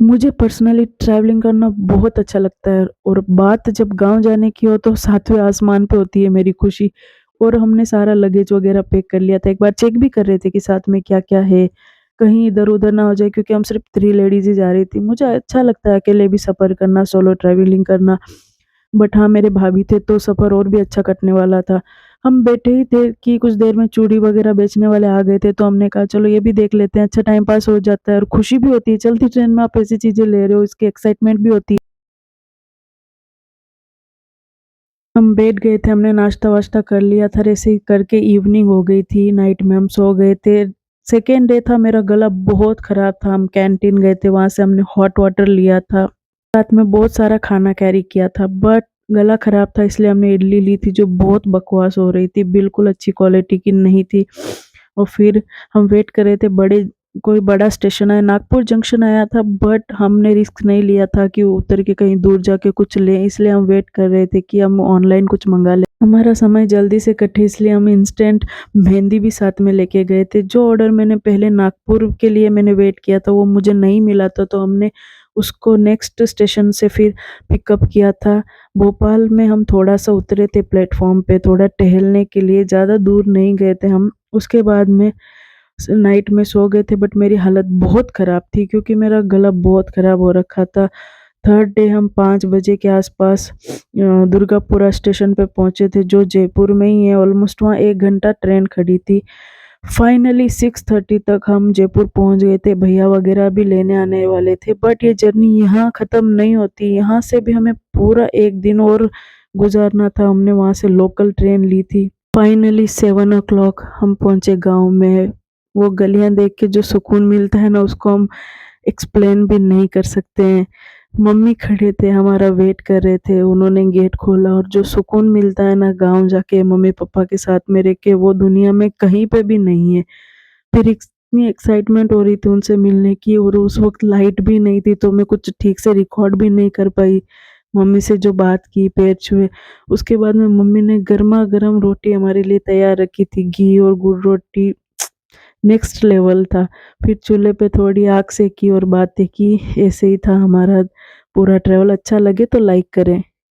मुझे personally travelling करना बहुत अच्छा लगता है और बात जब गाँव जाने की हो तो सातवें आसमान पे होती है मेरी खुशी। और हमने सारा लगेज वगैरह पैक कर लिया था। एक बार चेक भी कर रहे थे कि साथ में क्या-क्या है, कहीं इधर-उधर ना हो जाए क्योंकि हम सिर्फ 3 लेडीज़ ही जा रही थी। मुझे अच्छा लगता है अकेले भी सफ़र करना, सोलो ट्रैवलिंग करना। बट हाँ, मेरे भाभी थे तो सफ़र और भी अच्छा कटने वाला था। हम बैठे ही थे कि कुछ देर में चूड़ी वग़ैरह बेचने वाले आ गए थे, तो हमने कहा चलो ये भी देख लेते हैं, अच्छा टाइम पास हो जाता है और खुशी भी होती है, चलती ट्रेन में आप ऐसी चीज़ें ले रहे हो, इसकी एक्साइटमेंट भी होती है। हम बैठ गए थे, हमने नाश्ता-वाश्ता कर लिया था, ऐसे ही करके इवनिंग हो गई थी, नाइट में हम सो गए थे। सेकंड डे था, मेरा गला बहुत ख़राब था, हम कैंटीन गए थे, वहाँ से हमने हॉट वाटर लिया था। साथ में बहुत सारा खाना कैरी किया था बट गला ख़राब था इसलिए हमने इडली ली थी जो बहुत बकवास हो रही थी, बिल्कुल अच्छी क्वालिटी की नहीं थी। और फिर हम वेट कर रहे थे कोई बड़ा स्टेशन आया, नागपुर जंक्शन आया था बट हमने रिस्क नहीं लिया था कि उतर के कहीं दूर जाके कुछ लें, इसलिए हम वेट कर रहे थे कि हम ऑनलाइन कुछ मँगा लें। हमारा समय जल्दी से कटे इसलिए हम इंस्टेंट मेहंदी भी साथ में लेके गए थे। जो ऑर्डर मैंने पहले नागपुर के लिए मैंने वेट किया था वो मुझे नहीं मिला था, तो हमने उसको नेक्स्ट स्टेशन से फिर पिकअप किया था। भोपाल में हम थोड़ा-सा उतरे थे प्लेटफ़ॉर्म पे थोड़ा टहलने के लिए, ज़्यादा दूर नहीं गए थे हम। उसके बाद में नाइट में सो गए थे बट मेरी हालत बहुत ख़राब थी क्योंकि मेरा गला बहुत ख़राब हो रखा था। थर्ड डे हम 5 बजे के आस-पास दुर्गापुरा स्टेशन पे पहुँचे थे जो जयपुर में ही है, ऑलमोस्ट वहाँ 1 घंटा ट्रेन खड़ी थी। फाइनली 6:30 तक हम जयपुर पहुँच गए थे, भैया वगैरह भी लेने आने वाले थे बट ये जर्नी यहाँ ख़त्म नहीं होती, यहाँ से भी हमें पूरा 1 दिन और गुज़ारना था, हमने वहाँ से लोकल ट्रेन ली थी। फाइनली 7 ओ क्लॉक हम पहुँचे गाँव में। वो गलियाँ देख के जो सुकून मिलता है ना उसको हम एक्सप्लेन भी नहीं कर सकते हैं। मम्मी खड़े थे, हमारा वेट कर रहे थे, उन्होंने गेट खोला और जो सुकून मिलता है ना गाँव जाके मम्मी-पापा के साथ में रह के वो दुनिया में कहीं पे भी नहीं है। फिर इतनी एक्साइटमेंट हो रही थी उनसे मिलने की और उस वक़्त लाइट भी नहीं थी तो मैं कुछ ठीक से रिकॉर्ड भी नहीं कर पाई। मम्मी से जो बात की, पैर छुए, उसके बाद में मम्मी ने गरमा-गरम रोटी हमारे लिए तैयार रखी थी, घी और गुड़ रोटी नेक्स्ट लेवल था। फिर चूल्हे पे थोड़ी आग सेकी और बातें की, ऐसे ही था हमारा पूरा ट्रैवल। अच्छा लगे तो लाइक करें।